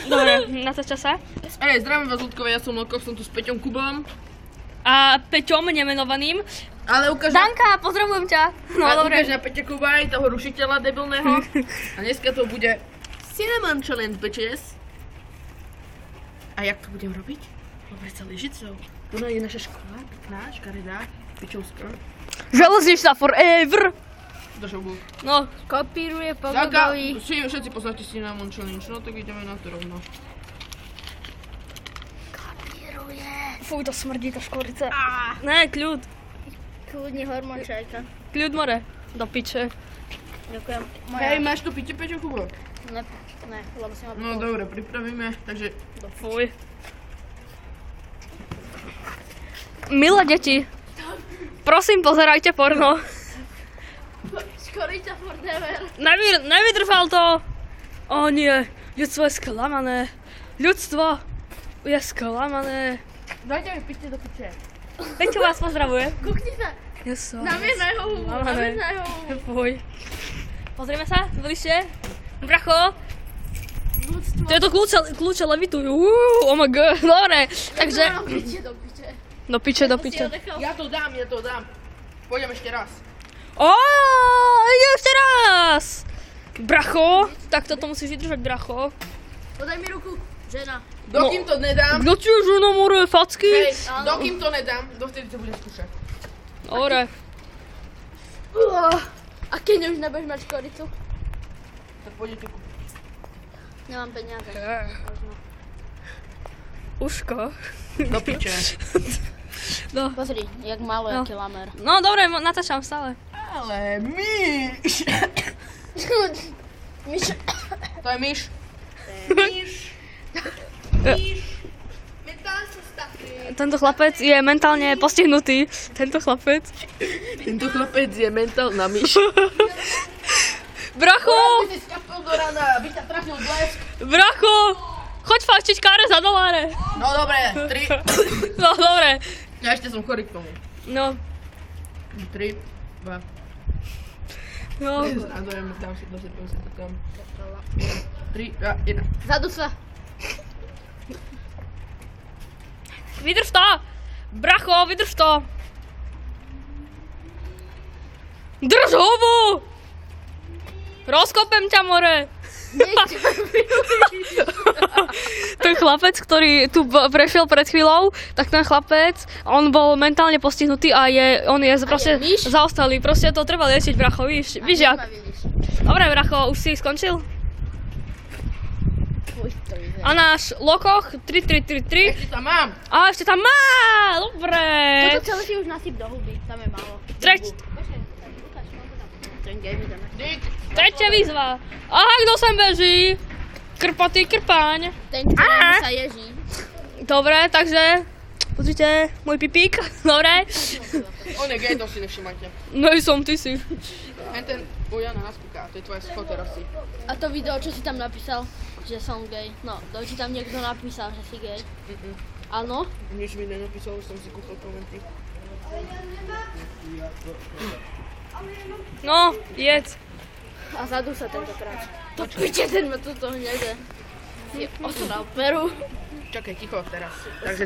Dobre, natáča sa. Zdravím vás, ľudkové, ja som Lokov, som tu s Peťom Kubom. A Peťom nemenovaným. Ale ukáž Danka, pozdravujem ťa. No dobre. ukáž na Peťa Kuba aj toho rušiteľa debilného. A dneska to bude Cinnamon Challenge, bitches. A jak to budem robiť? Dobre, sa lyžicou. Tu je naša škola, pekná, škaredá, pičovská. Železničná forever. Došobu. No, Kopíruje Danka, pogodový. všetci poznáte Cinnamon Challenge, no tak ideme na to rovno. fuj, to smrdí, tá škorica. Ne, kľud. Kľudne hormončajka. Kľud more. Do piče. Ďakujem. Hej, máš to piče, Peťo Kubo? Ne, lebo si ma No dobre, pripravíme, takže... Fuj. Milé deti, prosím, pozerajte porno. Škorica forever. Nevydržal to. O nie, ľudstvo je sklamané. Ľudstvo je sklamané. Dajte mi pište do piče. Peťo vás pozdravuje. Kukni sa. Namier na jeho hubu. Namier na jeho hubu. Fuj. Pozrieme sa, bližšie. Bracho. Tieto kľúče levitujú. Oh my god, dobre. Takže... Do piče. Do piče. Ja to dám. Pôjdem ešte raz. Ide ešte raz. Bracho, tak toto musíš vydržať, bracho. Podaj mi ruku, žena. Dokým to nedám, Kto ti už na more facky? hej, dokým to nedám, dovtedy to budem skúšať. Dobre. A keď už nebudeš mať škoricu? Tak pôjdete kúpiť. Nemám peniaze. Uško. Do piče. No. Pozri, jak málo, No. jaký lamer. No dobre, natáčam stále. Ale myš. Myš. To je myš. Myš. Tento chlapec je mentálne postihnutý. Tento chlapec. Tento chlapec je mentálna myš. Bracho! Ty si skapil do rana, aby ťa trafil blesk. Bracho! Choď faštiť káre za doláre. No dobre, 3. No dobre. Ja ešte som chorý k tomu. No. 3, 2. No. Zradujeme tam si to tam. 3, 2, 1. Zadu sa. Vydrž to! Bracho, vydrž to! Drž hubu! Rozkopem ťa, more! Ten chlapec, ktorý tu prešiel pred chvíľou, tak ten chlapec, on bol mentálne postihnutý a on je proste myš? zaostalý. Proste to treba liečiť, bracho, víš jak. Dobre, bracho, už si skončil? A náš Lokoch 3333. Ešte tam mám. A ešte tam má! Dobre! Toto celé si už nasyp do huby, tam je málo. Tretia výzva. Aha, kto sem beží? Krpatý krpáň. Ten, ktorému sa ježí. Dobre, takže... Pozrite, môj pipík. Dobre. On je gay, to si nevšimajte. No i som, ty si. Ten Jana nás kúka, to je tvoja foto asi. A to video, čo si tam napísal, že som gay. No, to ti tam niekto napísal, že si gay. Áno? Nič mi nenapísal, už som si kúpil komenty. No, jedz. A zadu sa tentokrát. To piče, ten ma toto hnede. Si osral peru. Čakaj, ticho teraz. Takže